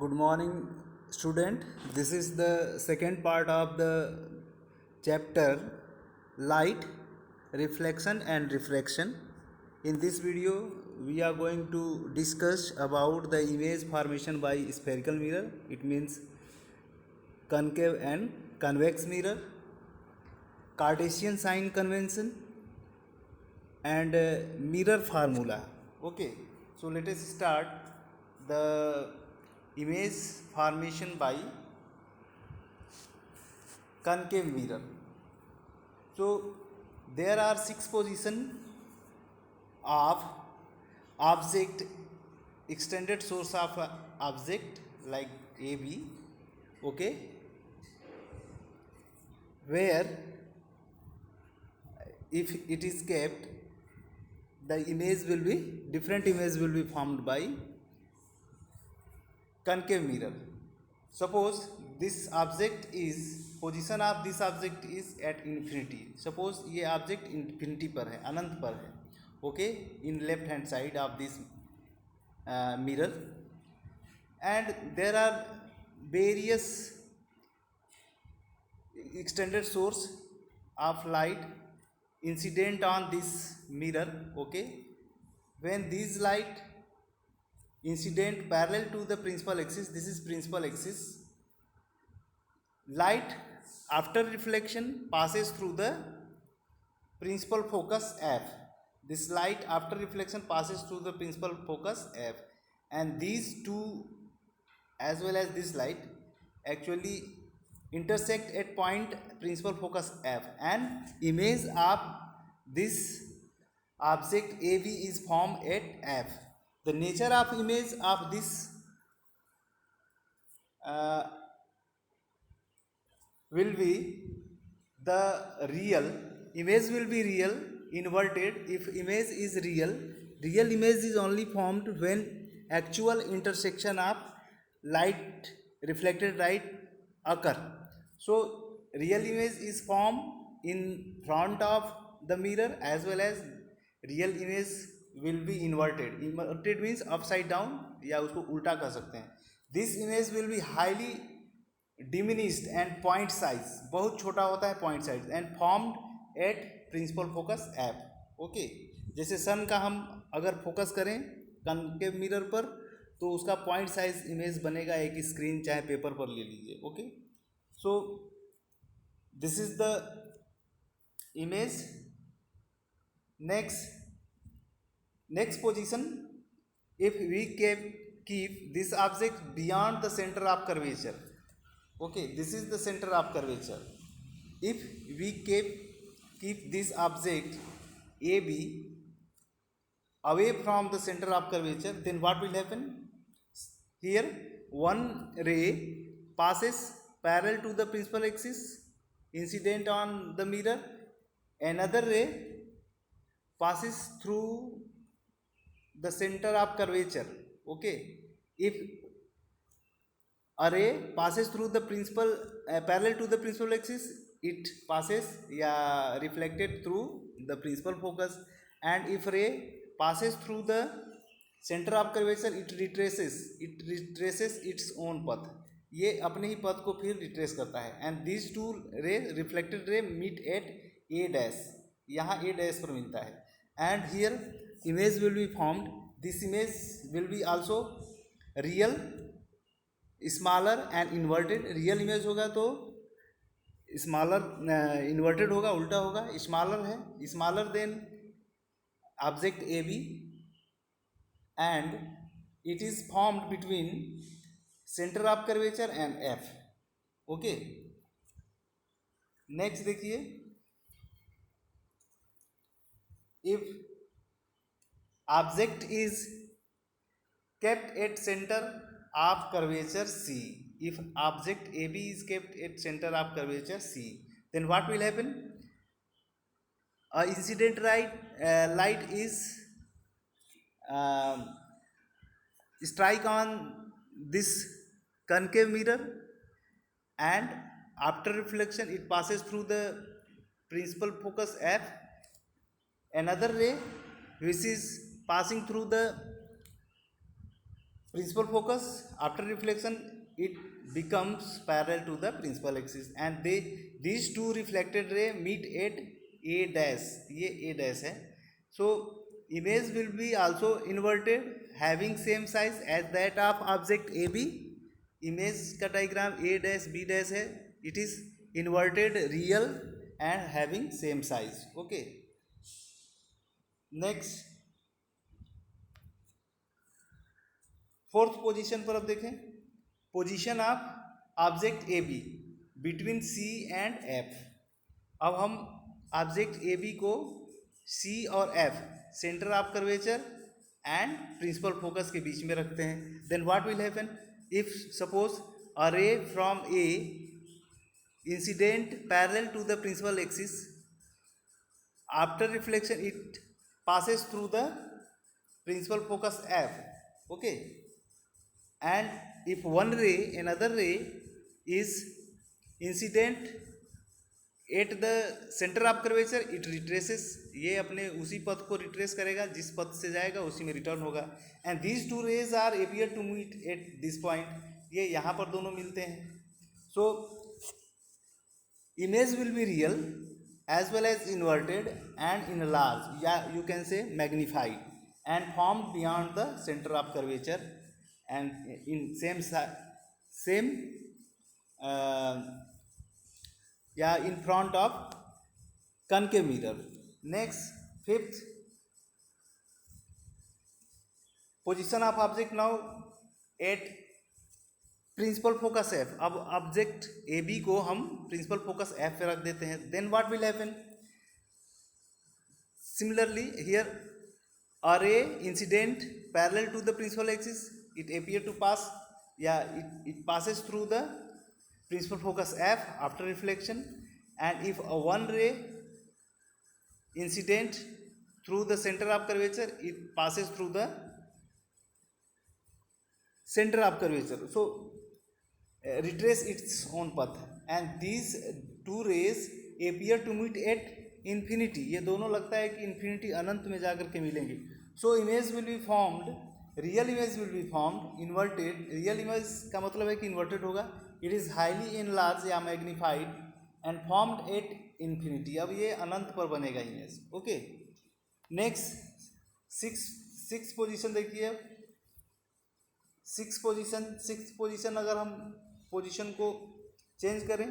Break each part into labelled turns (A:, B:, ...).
A: Good morning, student. This is the second part of the chapter Light, Reflection and Refraction. In this video, we are going to discuss about the image formation by spherical mirror. It means concave and convex mirror, Cartesian sign convention, and mirror formula. Okay, so let us start the image formation by concave mirror. So there are 6 positions of object, extended source of object like AB, okay, where if it is kept, the image will be different image will be formed by concave mirror. Suppose this object is position of this object is at infinity. Suppose ये object infinity पर है, अनंत पर है, okay, in left hand side of this mirror, and there are various extended source of light incident on this mirror, okay. When these light incident parallel to the principal axis, this is principal axis, light after reflection passes through the principal focus F. This light after reflection passes through the principal focus F, and these two as well as this light actually intersect at point principal focus F, and image of this object AB is formed at F. The nature of image of this will be the real image will be real inverted. If image is real, real image is only formed when actual intersection of light, reflected light occur. So real image is formed in front of the mirror, as well as real image will be inverted. Inverted means upside down, या उसको उल्टा कर सकते हैं. This image will be highly diminished and point size, बहुत छोटा होता है point size, and formed at principal focus F. Okay, जैसे सन का हम अगर फोकस करें कनकेव मिरर पर, तो उसका पॉइंट साइज इमेज बनेगा एक स्क्रीन चाहे पेपर पर ले लीजिए. Okay, so this is the image. Next position, if we keep this object beyond the center of curvature, okay, this is the center of curvature. If we keep this object AB away from the center of curvature, then what will happen? Here one ray passes parallel to the principal axis incident on the mirror, another ray passes through the center of curvature. Okay, if a ray passes through the principal parallel to the principal axis, it passes reflected through the principal focus, and if ray passes through the center of curvature, it retraces its own path. ये अपने ही पथ को फिर retrace करता है, and these two ray reflected ray meet at A dash. यहाँ A dash पर मिलता है, and here image will be formed. This image will be also real, smaller and inverted. Real image होगा तो smaller, inverted होगा, उल्टा होगा. Smaller है, smaller than object AB, and it is formed between center of curvature and F. Okay, next देखिए, if object is kept at center of curvature C, if object AB is kept at center of curvature C, then what will happen? Incident light is strike on this concave mirror, and after reflection it passes through the principal focus F. Another ray which is passing through the principal focus, after reflection it becomes parallel to the principal axis, and these two reflected ray meet at a dash, ये a dash है. So image will be also inverted having same size as that of object AB. Image का diagram a dash b dash है, it is inverted real and having same size. Okay, next fourth position पर अब देखें, position of object A B between C and F. अब हम object A B को C और F centre of curvature and principal focus के बीच में रखते हैं. Then what will happen if suppose a ray from A incident parallel to the principal axis, after reflection it passes through the principal focus F. Okay, and if one ray, another ray is incident at the center of curvature, it retraces. ये अपने उसी पथ को retrace करेगा जिस पथ से जाएगा उसी में रिटर्न होगा. And these two rays are appear to meet at this point. ये यहाँ पर दोनों मिलते हैं. So image will be real as well as inverted and enlarged, yeah, you can say magnified, and formed beyond the center of curvature and in same yeah, in front of concave mirror. Next, fifth position of object now at principal focus F. अब object A B को हम principal focus F पे रख देते हैं. Then what will happen, similarly here a ray incident parallel to the principal axis, it appear to pass, या it passes through the principal focus F after reflection. And if one ray incident through the center of curvature, it passes through the center of curvature, so retrace its own path, and these two rays appear to meet at infinity. ये दोनों लगता है कि infinity अनंत में जाकर के मिलेंगे. So image will be formed, real image will be formed, inverted. real image का मतलब है कि inverted होगा. It is highly enlarged या magnified and formed at infinity. अब ये अनंत पर बनेगा image. Okay, next six position देखिए. सिक्स पोजीशन अगर हम पोजीशन को चेंज करें,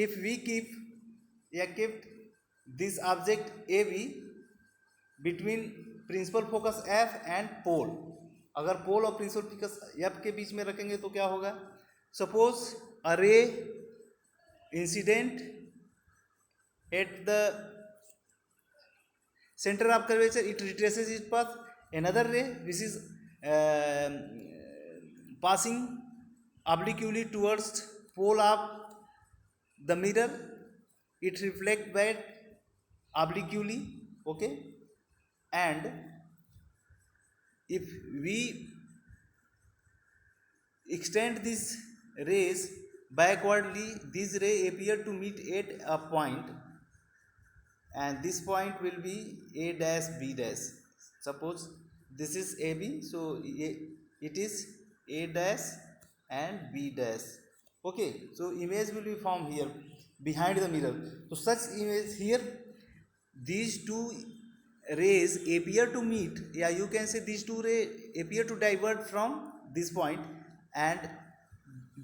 A: इफ वी कीप या keep this object A B between principal focus F and pole. अगर पोल और प्रिंसिपल फोकस एफ के बीच में रखेंगे तो क्या होगा, suppose a ray incident at the centre of curvature, it retraces it path. another ray which is passing obliquely towards pole of the mirror, it reflect back obliquely. Okay, and if we extend these rays backwardly, these rays appear to meet at a point, and this point will be a dash b dash. Suppose this is AB, so it is A dash and B dash. Okay, so image will be formed here behind the mirror. So such image here, these two rays appear to meet, yeah, you can say these two rays appear to divert from this point, and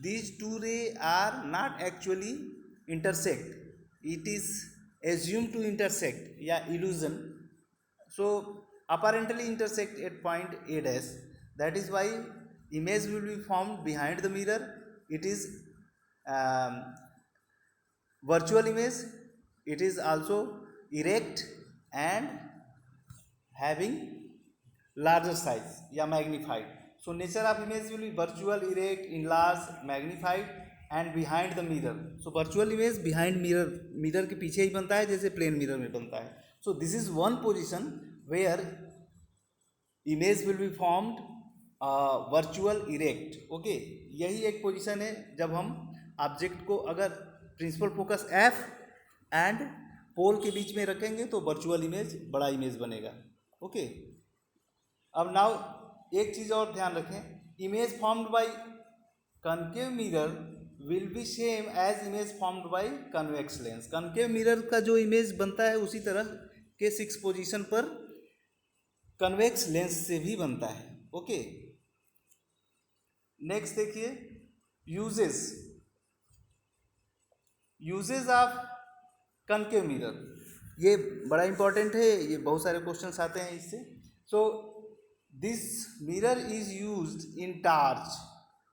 A: these two rays are not actually intersect. It is assumed to intersect, yeah, illusion. So apparently intersect at point A dash. That is why image will be formed behind the mirror. It is virtual image. It is also erect and having larger size, yeah, magnified. So nature of image will be virtual, erect, enlarged, magnified and behind the mirror. So virtual image behind mirror के पीछे ही बनता है जैसे plane mirror में बनता है. So this is one position where image will be formed virtual erect. Okay, यही एक पोजीशन है जब हम ऑब्जेक्ट को अगर principal focus F and pole के बीच में रखेंगे तो वर्चुअल इमेज बड़ा इमेज बनेगा. ओके, अब नाउ एक चीज़ और ध्यान रखें, image formed by concave mirror will be same as image formed by convex lens. Concave mirror का जो इमेज बनता है उसी तरह के 6 पोजीशन पर कन्वेक्स लेंस से भी बनता है। ओके, नेक्स्ट देखिए यूजेस ऑफ कनकेव मिरर। ये बड़ा इंपॉर्टेंट है, ये बहुत सारे क्वेश्चंस आते हैं इससे। So this mirror is used in torch,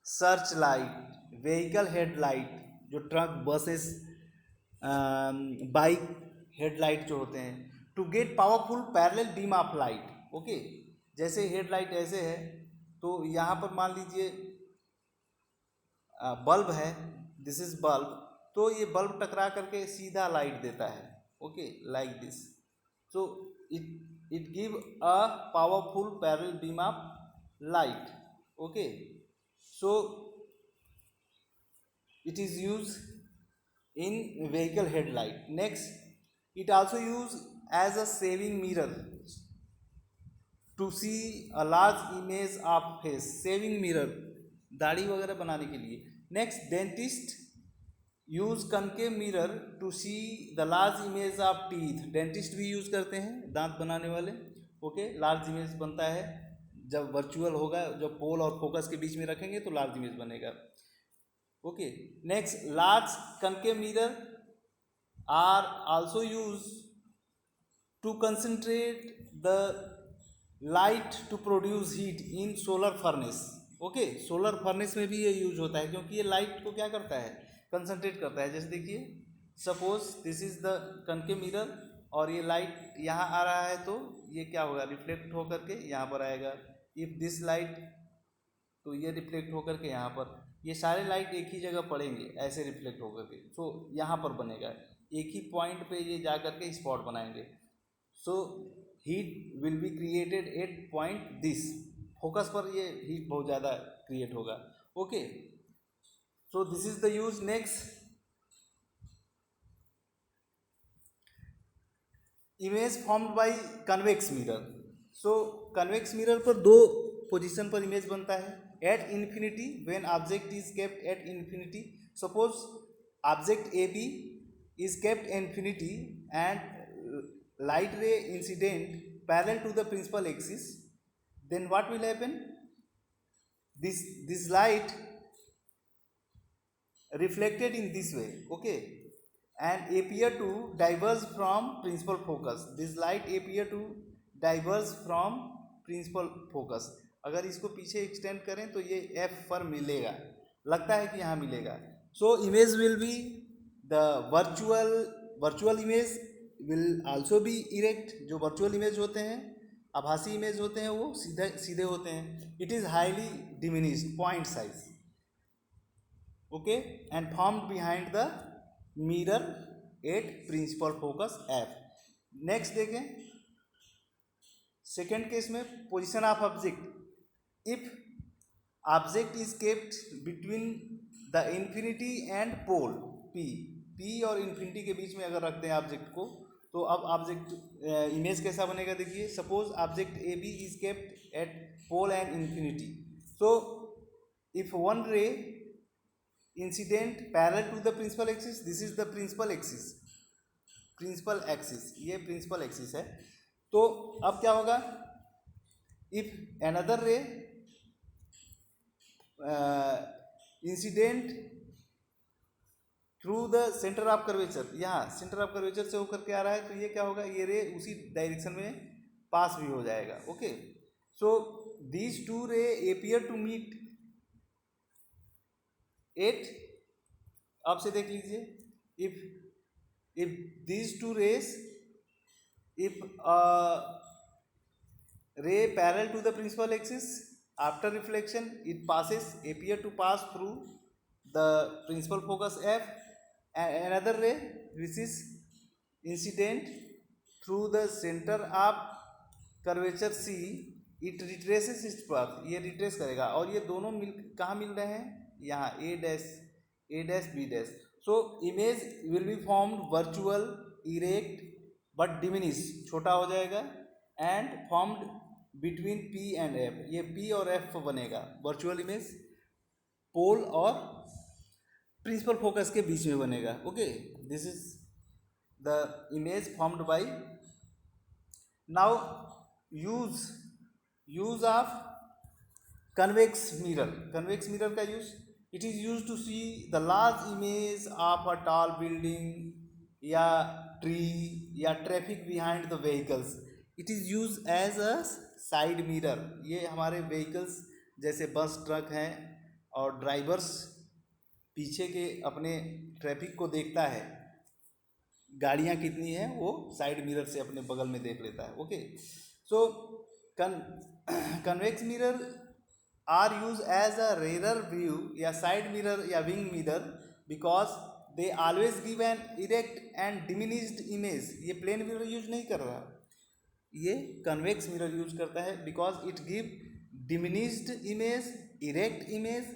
A: search light, vehicle headlight, जो ट्रक, बसेस, बाइक हेडलाइट जो होते हैं, to get powerful parallel beam of light. Okay, जैसे हेडलाइट ऐसे है तो यहाँ पर मान लीजिए बल्ब है, दिस इज बल्ब, तो ये बल्ब टकरा करके सीधा लाइट देता है। Okay, like this. So it give a powerful parallel beam of light. Okay, so it is used in vehicle headlight. Next, it also used as a saving mirror to see a large image of face. saving mirror दाढ़ी वगैरह बनाने के लिए। Next, dentist use concave mirror to see the large image of teeth. Dentist भी use करते हैं, दांत बनाने वाले। ओके, लार्ज इमेज बनता है जब वर्चुअल होगा, जब पोल और फोकस के बीच में रखेंगे तो लार्ज इमेज बनेगा। Okay, next, large concave mirror are also used to concentrate the light to produce heat in solar furnace. Okay, solar furnace में भी ये यूज होता है क्योंकि ये लाइट को क्या करता है, कंसंट्रेट करता है। जैसे देखिए, suppose this is the concave mirror और ये लाइट यहाँ आ रहा है तो ये क्या होगा, रिफ्लेक्ट होकर के यहाँ पर आएगा। इफ दिस लाइट, तो ये रिफ्लेक्ट होकर के यहाँ पर, ये सारे लाइट एक ही जगह पड़ेंगे ऐसे रिफ्लेक्ट होकर के, सो यहाँ पर बनेगा, एक ही पॉइंट पे ये जा कर के स्पॉट बनाएंगे। So heat will be created at point this, focus पर ये हीट बहुत ज़्यादा क्रिएट होगा। Okay, so this is the use. Next, image formed by convex mirror. So convex mirror पर 2 पोजीशन पर इमेज बनता है। At infinity, when object is kept at infinity, suppose object A B is kept infinity and light ray incident parallel to the principal axis, then what will happen, this light reflected in this way, okay, and appear to diverge from principal focus. This light appear to diverge from principal focus. अगर इसको पीछे extend करें तो ये F पर मिलेगा, लगता है कि यहाँ मिलेगा। So image will be the virtual image will also be erect। जो वर्चुअल इमेज होते हैं, आभासी इमेज होते हैं, वो सीधे होते हैं। It is highly diminished point size, okay, and formed behind the mirror at principal focus F. Next देखें, सेकेंड केस में position of object. If object is kept between the infinity and pole P और infinity के बीच में अगर रखते हैं object को, तो अब ऑब्जेक्ट इमेज कैसा बनेगा, देखिए। Suppose object A B is kept at pole and infinity, so if one ray incident parallel to the principal axis, this is the principal axis, ये प्रिंसिपल एक्सिस है। तो अब क्या होगा, if another ray incident through the centre of curvature, यहाँ centre of curvature से होकर के आ रहा है, तो ये क्या होगा, ये रे उसी डायरेक्शन में पास भी हो जाएगा। Okay, so these two ray appear to meet at, अब से देख लीजिए, if these two rays, if ray parallel to the principal axis, after reflection it passes, appear to pass through the principal focus F, and another ray which is incident through the center of curvature C, it retraces its path, ये retrace करेगा, और ये दोनों कहाँ मिल रहे हैं, यहाँ A dash B dash. So image will be formed virtual, erect but diminish, छोटा हो जाएगा, and formed between P and F, ये पी और एफ बनेगा वर्चुअल इमेज, पोल और प्रिंसिपल फोकस के बीच में बनेगा. Okay, this is the image formed bye. Now use of convex mirror. Convex mirror का use, it is used to see the large image of a tall building या tree या traffic behind the vehicles. It is used as a side mirror. ये हमारे vehicles जैसे bus truck हैं और drivers पीछे के अपने ट्रैफिक को देखता है, गाड़ियाँ कितनी हैं वो साइड मिरर से अपने बगल में देख लेता है. Okay, so convex mirror are used as a rear view या side mirror या wing mirror because they always give an erect and diminished image. ये plain mirror यूज नहीं कर रहा, ये convex mirror यूज करता है because it give diminished image, erect image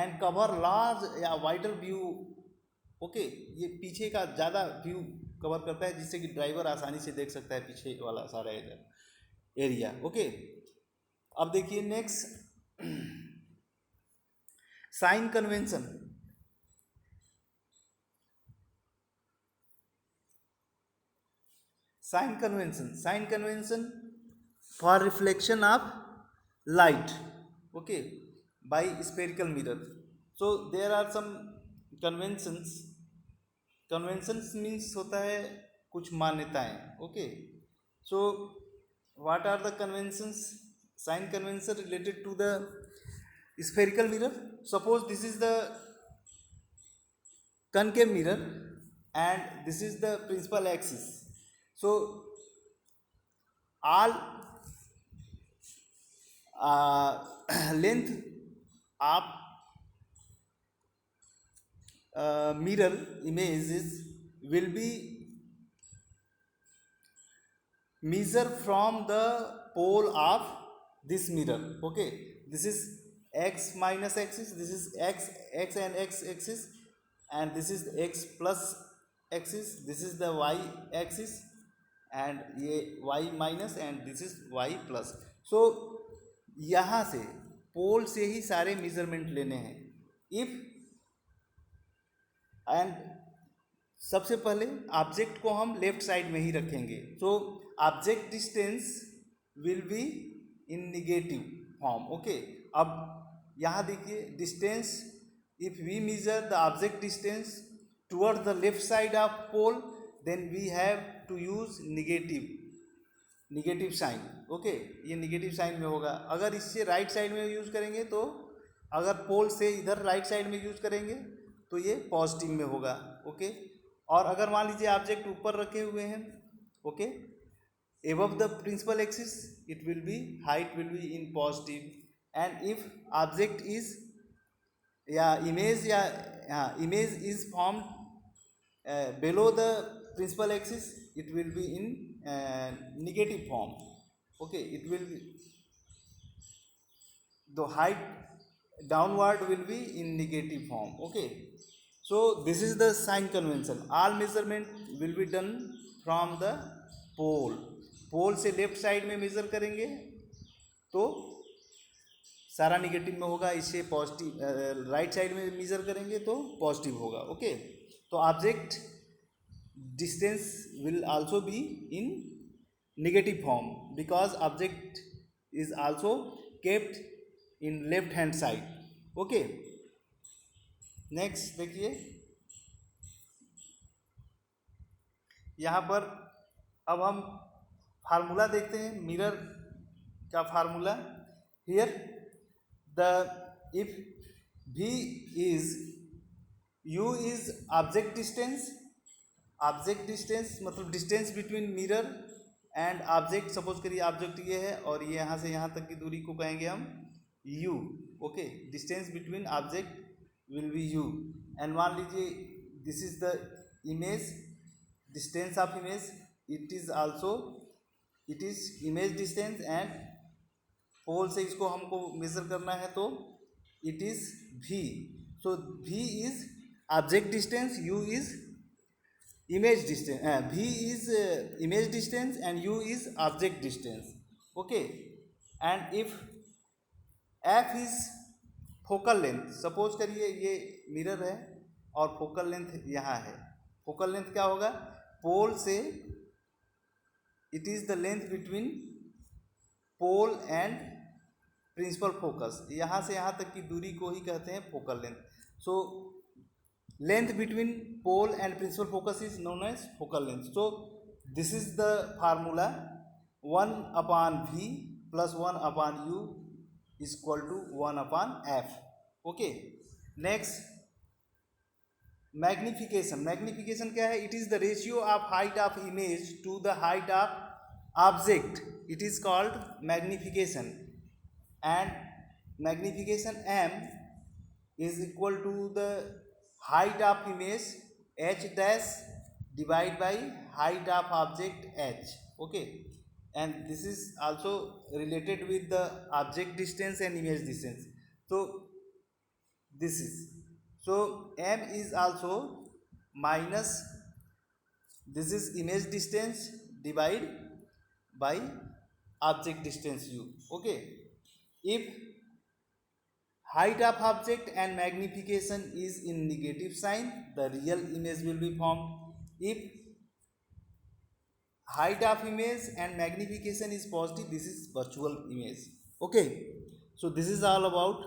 A: and cover large या wider view. ओके, ये पीछे का ज़्यादा व्यू कवर करता है जिससे कि ड्राइवर आसानी से देख सकता है पीछे वाला सारा एरिया. ओके, अब देखिए next sign convention. Sign convention for reflection of light. Okay, by spherical mirror. So there are some conventions. Conventions means होता है कुछ मान्यताएं. Okay, so what are the conventions? Sign convention related to the spherical mirror. Suppose this is the concave mirror and this is the principal axis. So all length of mirror images will be measured from the pole of this mirror. Okay, this is x minus axis, this is x and x axis, and this is x plus axis, this is the y axis, and ये y minus and this is y plus. So यहाँ से पोल से ही सारे measurement लेने हैं. If and सबसे पहले object को हम लेफ्ट साइड में ही रखेंगे. तो object distance will be in negative form. Okay, अब यहाँ देखिए distance, if we measure the object distance toward the left side of pole then we have to use negative sign. Okay, ये negative sign में होगा. अगर इससे right side में use करेंगे तो, अगर पोल से इधर राइट साइड में यूज करेंगे तो ये पॉजिटिव में होगा. ओके, और अगर मान लीजिए ऑब्जेक्ट ऊपर रखे हुए हैं, okay, above the principal axis it will be, height will be in positive, and if object is image is formed below the principal axis it will be in negative form. Okay, it will be, the height downward will be in negative form. Okay, so this is the sign convention. All measurement will be done from the pole. पोल से left side में measure करेंगे तो सारा negative में होगा, इससे positive. Right side में measure करेंगे तो पॉजिटिव होगा. ओके, तो object distance will also be in negative form because object is also kept in left hand side. Okay, next देखिए यहाँ पर अब हम फार्मूला देखते हैं मिरर का formula. Here the if v is u is object distance. Object distance मतलब distance between mirror and object. Suppose करिए ऑब्जेक्ट ये है और ये यहाँ से यहाँ तक की दूरी को कहेंगे हम u. Okay, distance between object will be u. And मान लीजिए this is the image, distance of image, it is also it is image distance and pole से इसको हमको मेजर करना है तो it is v. So v is object distance, u is image distance, v is image distance and u is object distance. Okay, and if F is focal length, suppose करिए ये mirror है और focal length यहाँ है। Focal length क्या होगा, pole से, it is the length between pole and principal focus, यहाँ से यहाँ तक की दूरी को ही कहते हैं focal length. So length between pole and principal focus is known as focal length. So this is the formula 1/v plus 1/u is equal to 1/f। Okay, next magnification. Magnification क्या है, it is the ratio of height of image to the height of object, it is called magnification. And magnification m is equal to the height of image h dash divided by height of object h। okay, and this is also related with the object distance and image distance। so this is, so m is also minus, this is image distance divided by object distance u। okay, if height of object and magnification is in negative sign, the real image will be formed। if height of image and magnification is positive, this is virtual image। okay, so this is all about